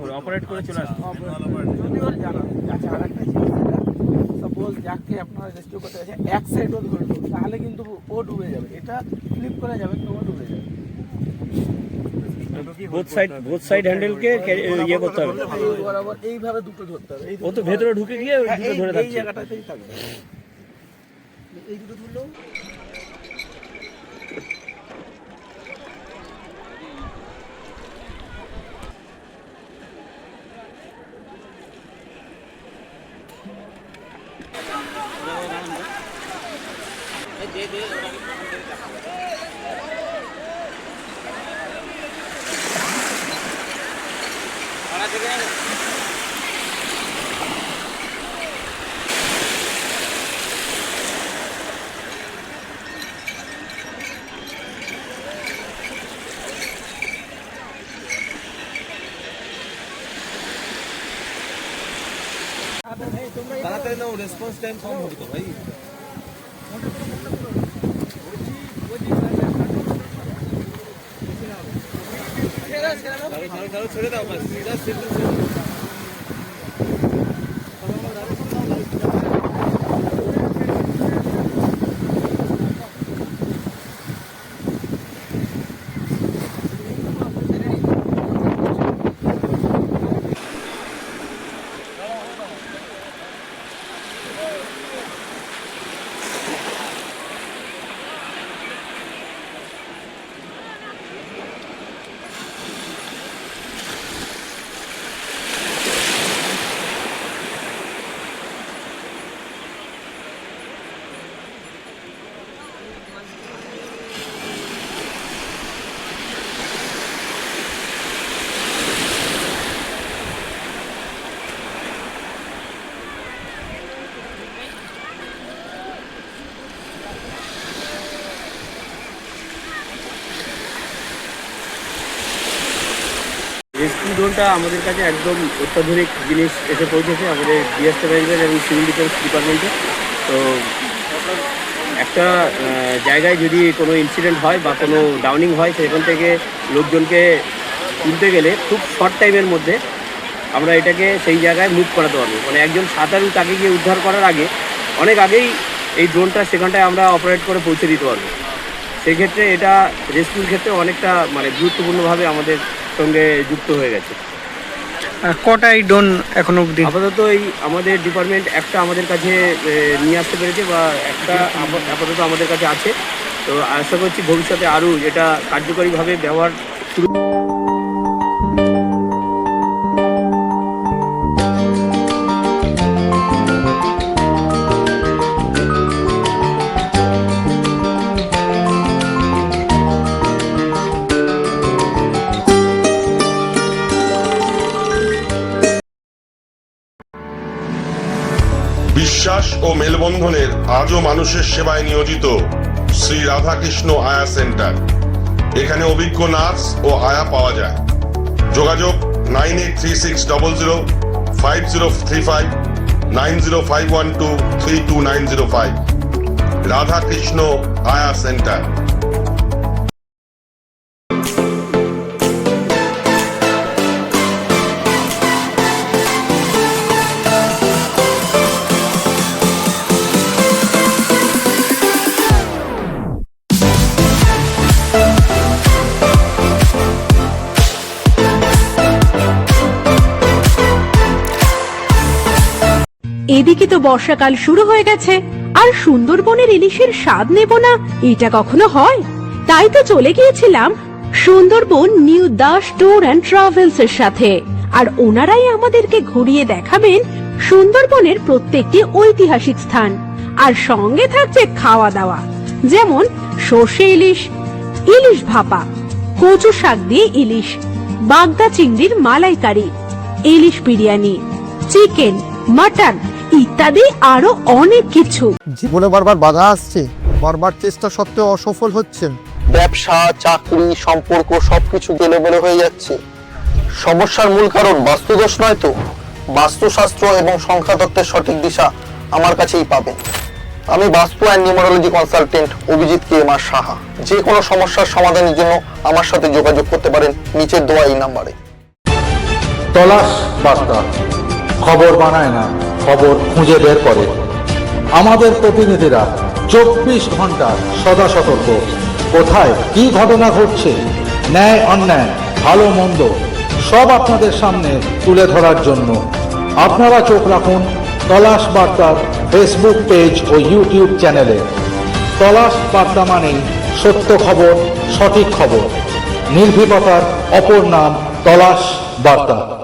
করে অপারেট করে চলে আসবে। যদি ওর জানা আচ্ছা, আর একটা জিনিস সাপোজ যাকে আপনারা রেস্কিউ করতে গেছে এক সাইড ও ধরলো, তাহলে কিন্তু ও ডুবে যাবে। এটা ফ্লিপ করে যাবে তো ও ডুবে যাবে। বোথ সাইড হ্যান্ডেলকে ইয়ে করতে হবে, এই বরাবর এইভাবে দুটো ধরতে হবে। ও তো ভেতরে ঢুকে গিয়ে হ্যাঁ, দুটো ধরে এই থাকছে। জায়গাটাতেই থাকবে। এই দুটো ধরলো তাড়াতাড়ি নাও, রেসপন্স টাইম কম হবে তো ভাই। ছেড়ে দাও বাস, সিধা সিধা রেস্কিউ ড্রোনটা আমাদের কাছে একদম অত্যাধুনিক জিনিস এসে পৌঁছেছে আমাদের ডিএসএফআই এবং সিভিল ডিফেন্স ডিপার্টমেন্টে। তো একটা জায়গায় যদি কোনো ইনসিডেন্ট হয় বা কোনো ডাউনিং হয়, সেখান থেকে লোকজনকে তুলতে গেলে খুব শর্ট টাইমের মধ্যে আমরা এটাকে সেই জায়গায় মুভ করাতে পারবো। মানে একজন সাঁতারু তাকে গিয়ে উদ্ধার করার আগে অনেক আগেই এই ড্রোনটা সেখানটায় আমরা অপারেট করে পৌঁছে দিতে পারবো। সেক্ষেত্রে এটা রেস্কিউর ক্ষেত্রে অনেকটা মানে গুরুত্বপূর্ণভাবে আমাদের সঙ্গে যুক্ত হয়ে গেছে। কটা এই ড্রোন এখনো অবধি? আপাতত এই আমাদের ডিপার্টমেন্ট একটা আমাদের কাছে নিয়ে আসতে পেরেছে, বা একটা আপাতত আমাদের কাছে আছে। তো আশা করছি ভবিষ্যতে আরও এটা কার্যকরীভাবে ব্যবহার শুরু। বিশ্বাস ও মেলবন্ধনের আজও মানুষের সেবায় নিয়োজিত শ্রী রাধাকৃষ্ণ আয়া সেন্টার। এখানে অভিজ্ঞ নার্স ও আয়া পাওয়া যায়। যোগাযোগ 9836005035 9051232905। রাধাকৃষ্ণ আয়া সেন্টার। এদিকে তো বর্ষাকাল শুরু হয়ে গেছে, আর সুন্দরবনের ইলিশের স্বাদ নেব না, এটা কখনো হয়? তাই তো চলে গিয়েছিলাম Sundarban new Das tour and travels এর সাথে। আর ওনারাই আমাদেরকে ঘুরিয়ে দেখাবেন সুন্দরবনের প্রত্যেকটি ঐতিহাসিক স্থান। আর সঙ্গে থাকছে খাওয়া দাওয়া, যেমন সর্ষে ইলিশ, ইলিশ ভাপা, কচু শাক দিয়ে ইলিশ, বাগদা চিংড়ির মালাইকারি, ইলিশ বিরিয়ানি, চিকেন, মাটন ইত্যাদি আরো অনেক কিছু। জীবনে বারবার বাধা আসছে, বারবার চেষ্টা সত্ত্বেও অসফল হচ্ছেন। ব্যবসা, চাকরি, সম্পর্ক সবকিছু গেলেমেলে হয়ে যাচ্ছে। সমস্যার মূল কারণ বাস্তুদোষ নয় তো? বাস্তুশাস্ত্র এবং সংখ্যাতত্ত্বের সঠিক দিশা আমার কাছেই পাবেন। আমি বাস্তু and numerology consultant Abhijit KMR Saha. যে কোনো সমস্যার সমাধানের জন্য আমার সাথে যোগাযোগ করতে পারেন নিচের দেওয়া এই নাম্বারে। তলাশ বার্তা খবর বানায় না, খবর খুঁজে বের করে। আমাদের প্রতিনিধিরা 24 ঘন্টা সদা সতর্ক। কোথায় কি ঘটনা ঘটছে, ন্যায় অন্যায়, ভালো মন্দ সব আপনাদের সামনে তুলে ধরার জন্য আপনারা চোখ রাখুন তলাশ বার্তার ফেসবুক পেজ ও ইউটিউব চ্যানেলে। তলাশ বার্তা মানেই সত্য খবর, সঠিক খবর। নির্ভীকতার অপর নাম তলাশ বার্তা।